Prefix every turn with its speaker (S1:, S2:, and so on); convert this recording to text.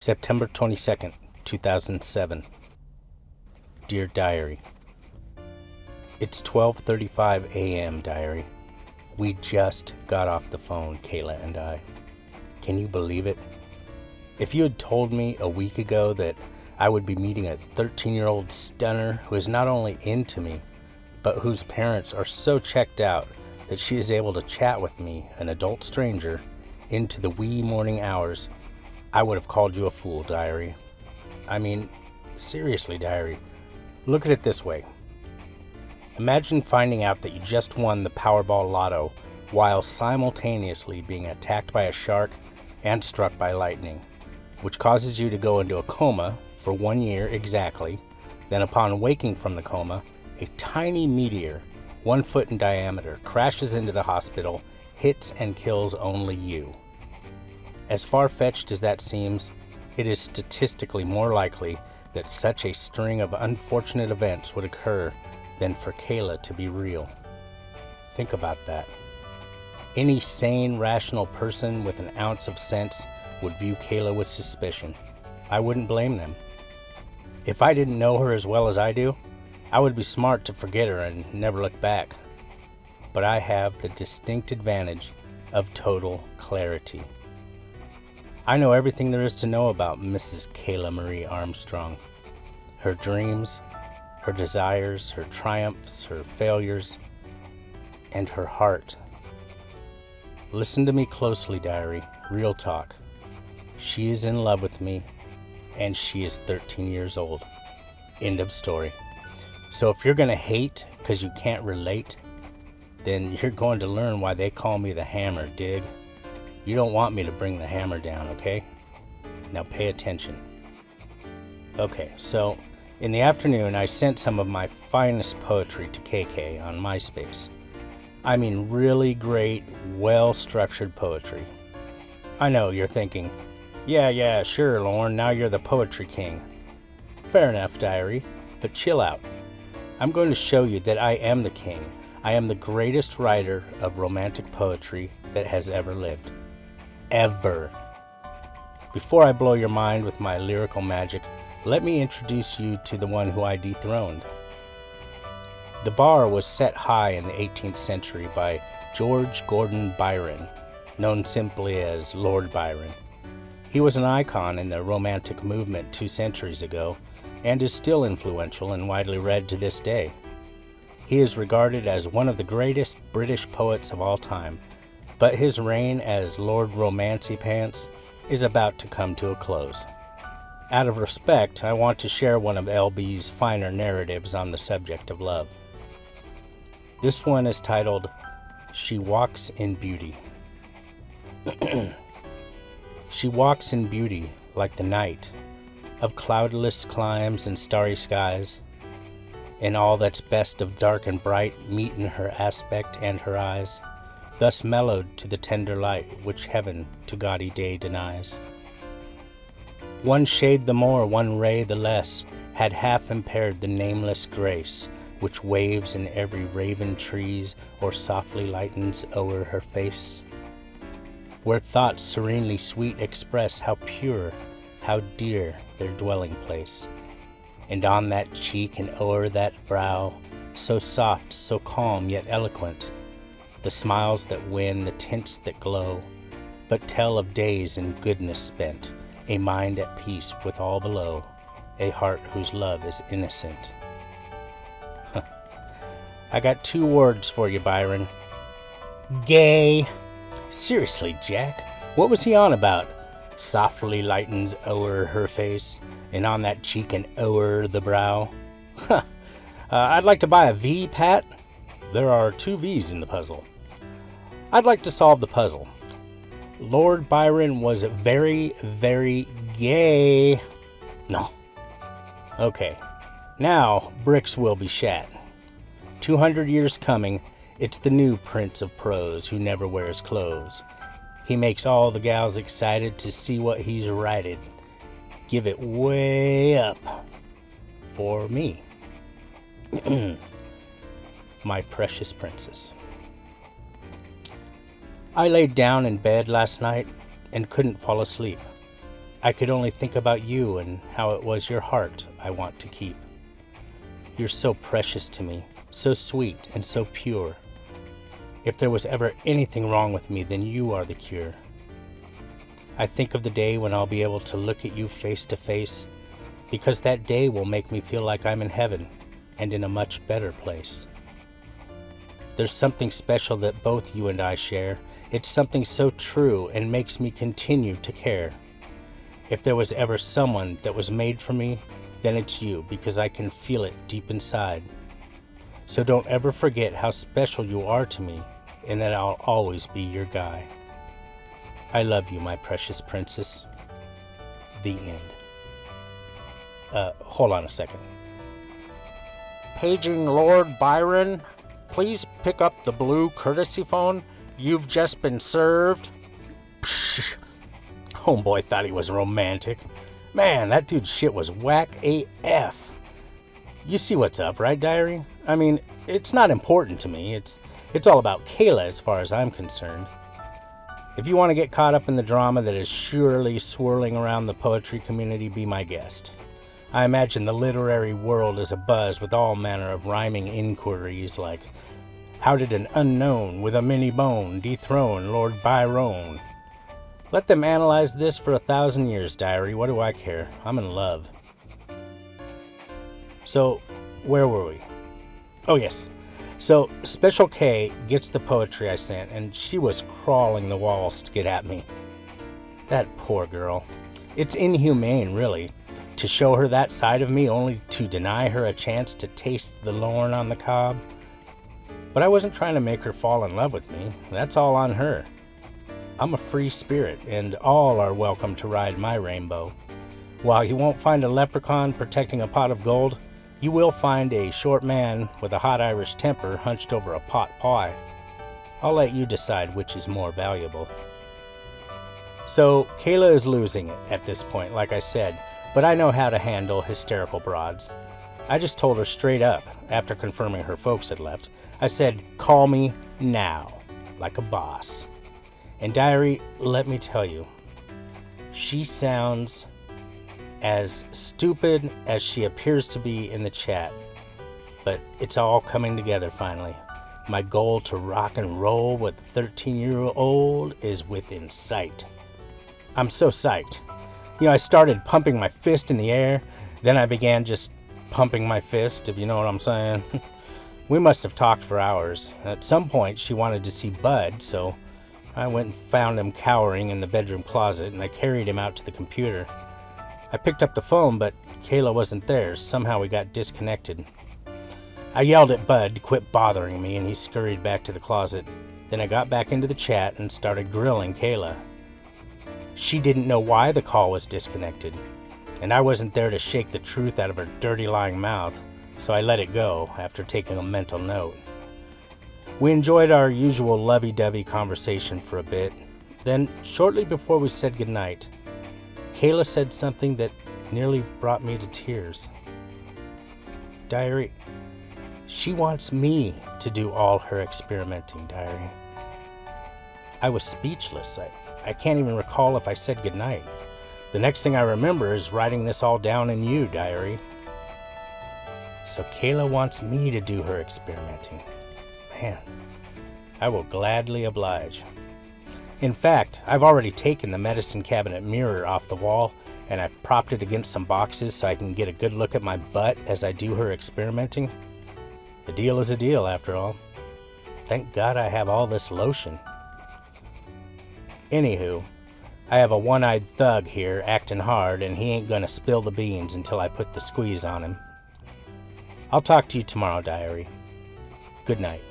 S1: September 22nd, 2007. Dear Diary, it's 12:35 a.m., Diary. We just got off the phone, Kayla and I. Can you believe it? If you had told me a week ago that I would be meeting a 13-year-old stunner who is not only into me, but whose parents are so checked out that she is able to chat with me, an adult stranger, into the wee morning hours, I would have called you a fool, Diary. I mean, seriously, Diary. Look at it this way. Imagine finding out that you just won the Powerball Lotto while simultaneously being attacked by a shark and struck by lightning, which causes you to go into a coma for 1 year exactly. Then upon waking from the coma, a tiny meteor, 1 foot in diameter, crashes into the hospital, hits and kills only you. As far-fetched as that seems, it is statistically more likely that such a string of unfortunate events would occur than for Kayla to be real. Think about that. Any sane, rational person with an ounce of sense would view Kayla with suspicion. I wouldn't blame them. If I didn't know her as well as I do, I would be smart to forget her and never look back. But I have the distinct advantage of total clarity. I know everything there is to know about Mrs. Kayla Marie Armstrong. Her dreams, her desires, her triumphs, her failures, and her heart. Listen to me closely, Diary. Real talk. She is in love with me, and she is 13 years old. End of story. So if you're going to hate because you can't relate, then you're going to learn why they call me the Hammer, dig? You don't want me to bring the hammer down, okay? Now pay attention. Okay, so in the afternoon, I sent some of my finest poetry to KK on MySpace. I mean really great, well-structured poetry. I know you're thinking, yeah, sure, Lorne, now you're the poetry king. Fair enough, Diary, but chill out. I'm going to show you that I am the king. I am the greatest writer of romantic poetry that has ever lived. Ever. Before I blow your mind with my lyrical magic, let me introduce you to the one who I dethroned. The bar was set high in the 18th century by George Gordon Byron, known simply as Lord Byron. He was an icon in the Romantic movement 2 centuries ago, and is still influential and widely read to this day. He is regarded as one of the greatest British poets of all time, but his reign as Lord Romancy Pants is about to come to a close. Out of respect, I want to share one of LB's finer narratives on the subject of love. This one is titled, She Walks in Beauty. She walks in beauty like the night, of cloudless climes and starry skies, and all that's best of dark and bright meet in her aspect and her eyes, thus mellowed to the tender light which heaven to gaudy day denies. One shade the more, one ray the less, had half impaired the nameless grace which waves in every raven trees or softly lightens o'er her face, where thoughts serenely sweet express how pure, how dear their dwelling place. And on that cheek and o'er that brow, so soft, so calm, yet eloquent, the smiles that win, the tints that glow, but tell of days in goodness spent, a mind at peace with all below, a heart whose love is innocent. I got 2 words for you, Byron. Gay. Seriously, Jack, what was he on about? Softly lightens o'er her face, and on that cheek and o'er the brow. I'd like to buy a V, Pat. There are 2 V's in the puzzle. I'd like to solve the puzzle. Lord Byron was very, very gay. No. Okay. Now, bricks will be shat. 200 years coming, it's the new Prince of Prose who never wears clothes. He makes all the gals excited to see what he's writed. Give it way up for me. My precious princess. I laid down in bed last night and couldn't fall asleep. I could only think about you and how it was your heart I want to keep. You're so precious to me, so sweet and so pure. If there was ever anything wrong with me, then you are the cure. I think of the day when I'll be able to look at you face to face, because that day will make me feel like I'm in heaven and in a much better place. There's something special that both you and I share. It's something so true and makes me continue to care. If there was ever someone that was made for me, then it's you, because I can feel it deep inside. So don't ever forget how special you are to me, and that I'll always be your guy. I love you, my precious princess. The end. Hold on a second. Paging Lord Byron. Please pick up the blue courtesy phone. You've just been served. Psh. Homeboy thought he was romantic. Man, that dude's shit was whack AF. You see what's up, right, Diary? I mean, it's not important to me. It's all about Kayla as far as I'm concerned. If you want to get caught up in the drama that is surely swirling around the poetry community, be my guest. I imagine the literary world is abuzz with all manner of rhyming inquiries like, how did an unknown with a mini bone dethrone Lord Byron? Let them analyze this for 1,000 years, Diary. What do I care? I'm in love. So, where were we? Oh, yes. So, Special K gets the poetry I sent, and she was crawling the walls to get at me. That poor girl. It's inhumane, really, to show her that side of me only to deny her a chance to taste the Lorne on the cob. But I wasn't trying to make her fall in love with me. That's all on her. I'm a free spirit, and all are welcome to ride my rainbow. While you won't find a leprechaun protecting a pot of gold, you will find a short man with a hot Irish temper hunched over a pot pie. I'll let you decide which is more valuable. So, Kayla is losing it at this point, like I said, but I know how to handle hysterical broads. I just told her straight up, after confirming her folks had left. I said, call me now, like a boss. And Diary, let me tell you, she sounds as stupid as she appears to be in the chat, but it's all coming together finally. My goal to rock and roll with a 13-year-old is within sight. I'm so psyched. You know, I started pumping my fist in the air, then I began just pumping my fist, if you know what I'm saying. We must have talked for hours. At some point, she wanted to see Bud, so I went and found him cowering in the bedroom closet, and I carried him out to the computer. I picked up the phone, but Kayla wasn't there. Somehow we got disconnected. I yelled at Bud to quit bothering me, and he scurried back to the closet. Then I got back into the chat and started grilling Kayla. She didn't know why the call was disconnected, and I wasn't there to shake the truth out of her dirty lying mouth, so I let it go after taking a mental note. We enjoyed our usual lovey-dovey conversation for a bit. Then, shortly before we said goodnight, Kayla said something that nearly brought me to tears. Diary, she wants me to do all her experimenting, Diary. I was speechless. I can't even recall if I said goodnight. The next thing I remember is writing this all down in you, Diary. So Kayla wants me to do her experimenting. Man, I will gladly oblige. In fact, I've already taken the medicine cabinet mirror off the wall, and I've propped it against some boxes so I can get a good look at my butt as I do her experimenting. A deal is a deal, after all. Thank God I have all this lotion. Anywho, I have a one-eyed thug here acting hard, and he ain't gonna spill the beans until I put the squeeze on him. I'll talk to you tomorrow, Diary. Good night.